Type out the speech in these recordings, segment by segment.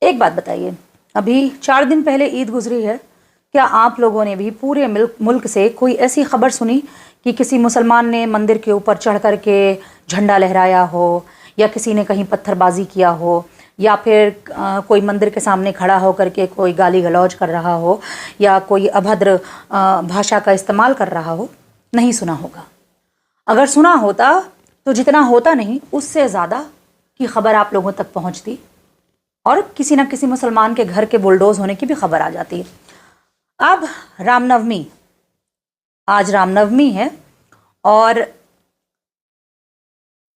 एक बात बताइए, अभी 4 दिन पहले ईद गुजरी है, क्या आप लोगों ने भी पूरे मुल्क से कोई ऐसी खबर सुनी कि किसी मुसलमान ने मंदिर के ऊपर चढ़ कर के झंडा लहराया हो, या किसी ने कहीं पत्थरबाजी किया हो, या फिर कोई मंदिर के सामने खड़ा होकर के कोई गाली गलौज कर रहा हो, या कोई अभद्र भाषा का इस्तेमाल कर रहा हो? नहीं सुना होगा। अगर सुना होता तो जितना होता नहीं उससे ज़्यादा की खबर आप लोगों तक पहुंचती और किसी न किसी मुसलमान के घर के बुलडोज होने की भी खबर आ जाती। अब रामनवमी, आज रामनवमी है और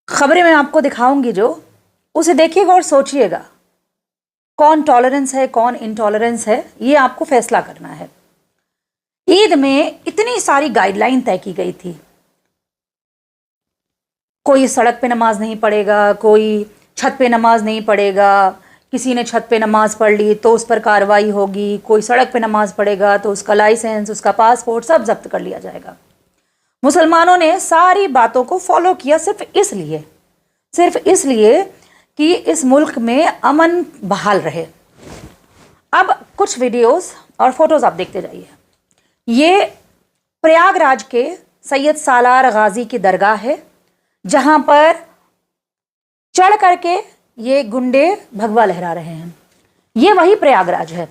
खबरें मैं आपको दिखाऊंगी जो, उसे देखिएगा और सोचिएगा कौन टॉलरेंस है कौन इनटॉलरेंस है, ये आपको फैसला करना है। ईद में इतनी सारी गाइडलाइन तय की गई थी, कोई सड़क पे नमाज नहीं पढ़ेगा, कोई छत पे नमाज नहीं पढ़ेगा, किसी ने छत पे नमाज पढ़ ली तो उस पर कार्रवाई होगी, कोई सड़क पे नमाज पढ़ेगा तो उसका लाइसेंस, उसका पासपोर्ट सब जब्त कर लिया जाएगा। मुसलमानों ने सारी बातों को फॉलो किया सिर्फ इसलिए कि इस मुल्क में अमन बहाल रहे। अब कुछ वीडियोस और फोटोज आप देखते जाइए। ये प्रयागराज के सैयद सालार गाजी की दरगाह है, जहां पर चढ़ करके ये गुंडे भगवा लहरा रहे हैं। ये वही प्रयागराज है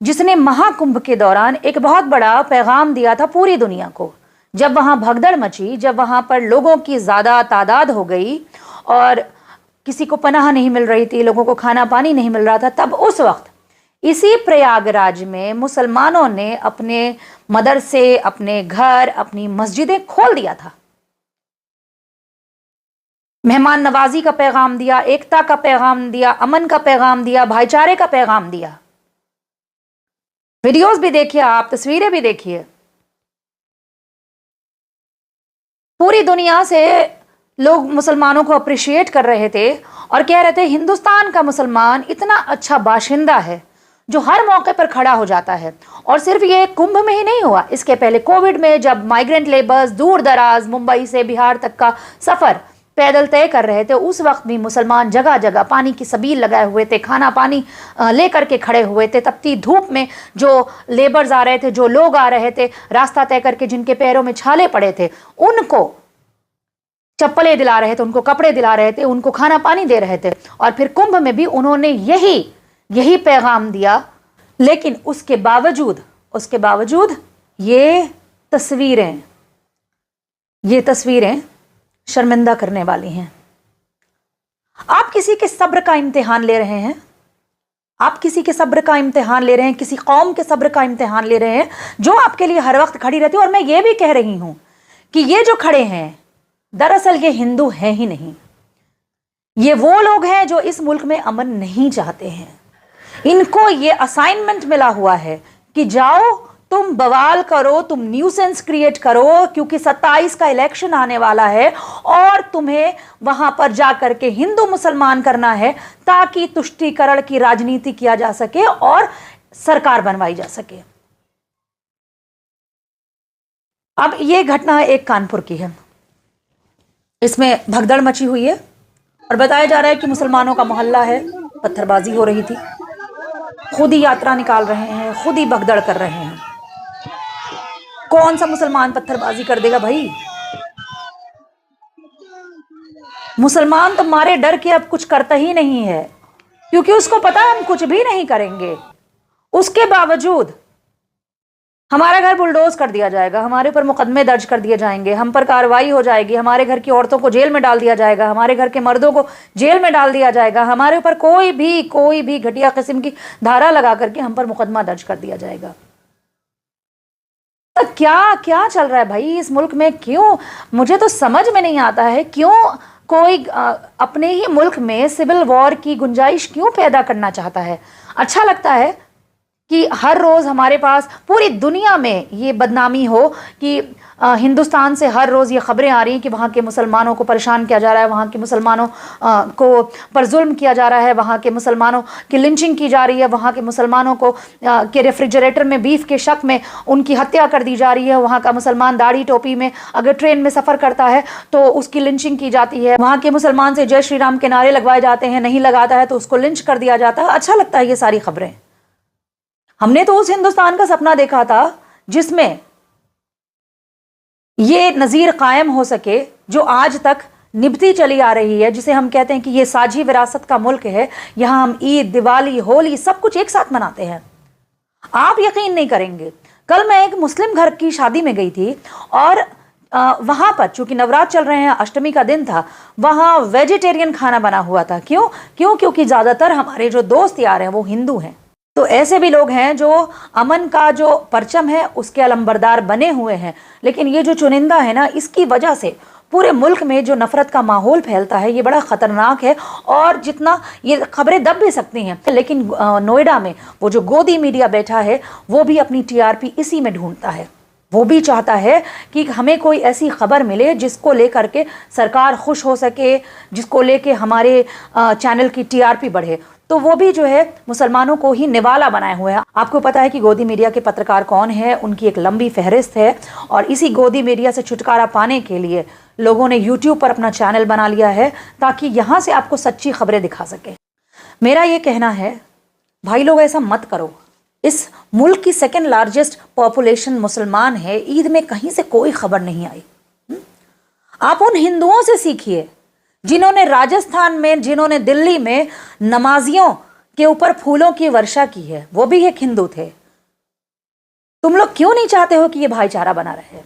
जिसने महाकुंभ के दौरान एक बहुत बड़ा पैगाम दिया था पूरी दुनिया को। जब वहां भगदड़ मची, जब वहां पर लोगों की ज़्यादा तादाद हो गई और किसी को पनाह नहीं मिल रही थी, लोगों को खाना पानी नहीं मिल रहा था, तब उस वक्त इसी प्रयागराज में मुसलमानों ने अपने मदरसे, अपने घर, अपनी मस्जिदें खोल दिया था। मेहमान नवाजी का पैगाम दिया, एकता का पैगाम दिया, अमन का पैगाम दिया, भाईचारे का पैगाम दिया। वीडियोस भी देखिए आप, तस्वीरें भी देखिए। पूरी दुनिया से लोग मुसलमानों को अप्रिशिएट कर रहे थे और कह रहे थे हिंदुस्तान का मुसलमान इतना अच्छा बाशिंदा है जो हर मौके पर खड़ा हो जाता है। और सिर्फ ये कुंभ में ही नहीं हुआ, इसके पहले कोविड में जब माइग्रेंट लेबर्स दूर दराज मुंबई से बिहार तक का सफर पैदल तय कर रहे थे, उस वक्त भी मुसलमान जगह जगह पानी की सबील लगाए हुए थे, खाना पानी लेकर के खड़े हुए थे। तपती धूप में जो लेबर्स आ रहे थे, जो लोग आ रहे थे रास्ता तय करके, जिनके पैरों में छाले पड़े थे, उनको चप्पलें दिला रहे थे, उनको कपड़े दिला रहे थे, उनको खाना पानी दे रहे थे। और फिर कुंभ में भी उन्होंने यही पैगाम दिया। लेकिन उसके बावजूद ये तस्वीरें शर्मिंदा करने वाली हैं। आप किसी के सब्र का इम्तिहान ले रहे हैं, किसी कौम के सब्र का इम्तिहान ले रहे हैं जो आपके लिए हर वक्त खड़ी रहती है। और मैं ये भी कह रही हूं कि ये जो खड़े हैं दरअसल ये हिंदू हैं ही नहीं, ये वो लोग हैं जो इस मुल्क में अमन नहीं चाहते हैं। इनको ये असाइनमेंट मिला हुआ है कि जाओ तुम बवाल करो, तुम न्यूसेंस क्रिएट करो, क्योंकि 27 का इलेक्शन आने वाला है और तुम्हें वहां पर जाकर के हिंदू मुसलमान करना है ताकि तुष्टीकरण की राजनीति किया जा सके और सरकार बनवाई जा सके। अब ये घटना एक कानपुर की है, इसमें भगदड़ मची हुई है और बताया जा रहा है कि मुसलमानों का मोहल्ला है, पत्थरबाजी हो रही थी, खुद ही यात्रा निकाल रहे हैं, खुद ही भगदड़ कर रहे हैं। कौन सा मुसलमान पत्थरबाजी कर देगा भाई? मुसलमान तो मारे डर के अब कुछ करता ही नहीं है, क्योंकि उसको पता है हम कुछ भी नहीं करेंगे। उसके बावजूद हमारा घर बुलडोज कर दिया जाएगा, हमारे ऊपर मुकदमे दर्ज कर दिए जाएंगे, हम पर कार्रवाई हो जाएगी, हमारे घर की औरतों को जेल में डाल दिया जाएगा, हमारे घर के मर्दों को जेल में डाल दिया जाएगा, हमारे ऊपर कोई भी घटिया किस्म की धारा लगा करके हम पर मुकदमा दर्ज कर दिया जाएगा। तो क्या चल रहा है भाई इस मुल्क में? क्यों, मुझे तो समझ में नहीं आता है क्यों कोई अपने ही मुल्क में सिविल वॉर की गुंजाइश क्यों पैदा करना चाहता है। अच्छा लगता है कि हर रोज़ हमारे पास पूरी दुनिया में ये बदनामी हो कि हिंदुस्तान से हर रोज़ ये ख़बरें आ रही हैं कि वहाँ के मुसलमानों को परेशान किया जा रहा है, वहाँ के मुसलमानों को पर जुल्म किया जा रहा है, वहाँ के मुसलमानों की लिंचिंग की जा रही है, वहाँ के मुसलमानों को के रेफ्रिजरेटर में बीफ के शक में उनकी हत्या कर दी जा रही है, वहाँ का मुसलमान दाढ़ी टोपी में अगर ट्रेन में सफ़र करता है तो उसकी लिंचिंग की जाती है, वहाँ के मुसलमान से जय श्री राम के नारे लगवाए जाते हैं, नहीं लगाता है तो उसको लिंच कर दिया जाता है। अच्छा लगता है ये सारी खबरें। हमने तो उस हिंदुस्तान का सपना देखा था जिसमें ये नज़ीर कायम हो सके जो आज तक निभती चली आ रही है, जिसे हम कहते हैं कि ये साझी विरासत का मुल्क है। यहाँ हम ईद, दिवाली, होली सब कुछ एक साथ मनाते हैं। आप यकीन नहीं करेंगे, कल मैं एक मुस्लिम घर की शादी में गई थी और वहाँ पर चूंकि नवरात्र चल रहे हैं, अष्टमी का दिन था, वहाँ वेजिटेरियन खाना बना हुआ था। क्योंकि ज़्यादातर हमारे जो दोस्त यार हैं वो हिंदू हैं। तो ऐसे भी लोग हैं जो अमन का जो परचम है उसके अलंबरदार बने हुए हैं, लेकिन ये जो चुनिंदा है ना, इसकी वजह से पूरे मुल्क में जो नफरत का माहौल फैलता है ये बड़ा ख़तरनाक है। और जितना ये खबरें दब भी सकती हैं, लेकिन नोएडा में वो जो गोदी मीडिया बैठा है वो भी अपनी टीआरपी इसी में ढूंढता है। वो भी चाहता है कि हमें कोई ऐसी खबर मिले जिसको लेकर के सरकार खुश हो सके, जिसको लेके हमारे चैनल की टीआरपी बढ़े। तो वो भी जो है मुसलमानों को ही निवाला बनाए हुए हैं। आपको पता है कि गोदी मीडिया के पत्रकार कौन है, उनकी एक लंबी फहरिस्त है और इसी गोदी मीडिया से छुटकारा पाने के लिए लोगों ने यूट्यूब पर अपना चैनल बना लिया है ताकि यहाँ से आपको सच्ची खबरें दिखा सके। मेरा ये कहना है भाई लोग ऐसा मत करो। इस मुल्क की सेकेंड लार्जेस्ट पॉपुलेशन मुसलमान है, ईद में कहीं से कोई खबर नहीं आई। आप उन हिंदुओं से सीखिए जिन्होंने राजस्थान में, जिन्होंने दिल्ली में नमाजियों के ऊपर फूलों की वर्षा की है, वो भी एक हिंदू थे। तुम लोग क्यों नहीं चाहते हो कि ये भाईचारा बना रहे?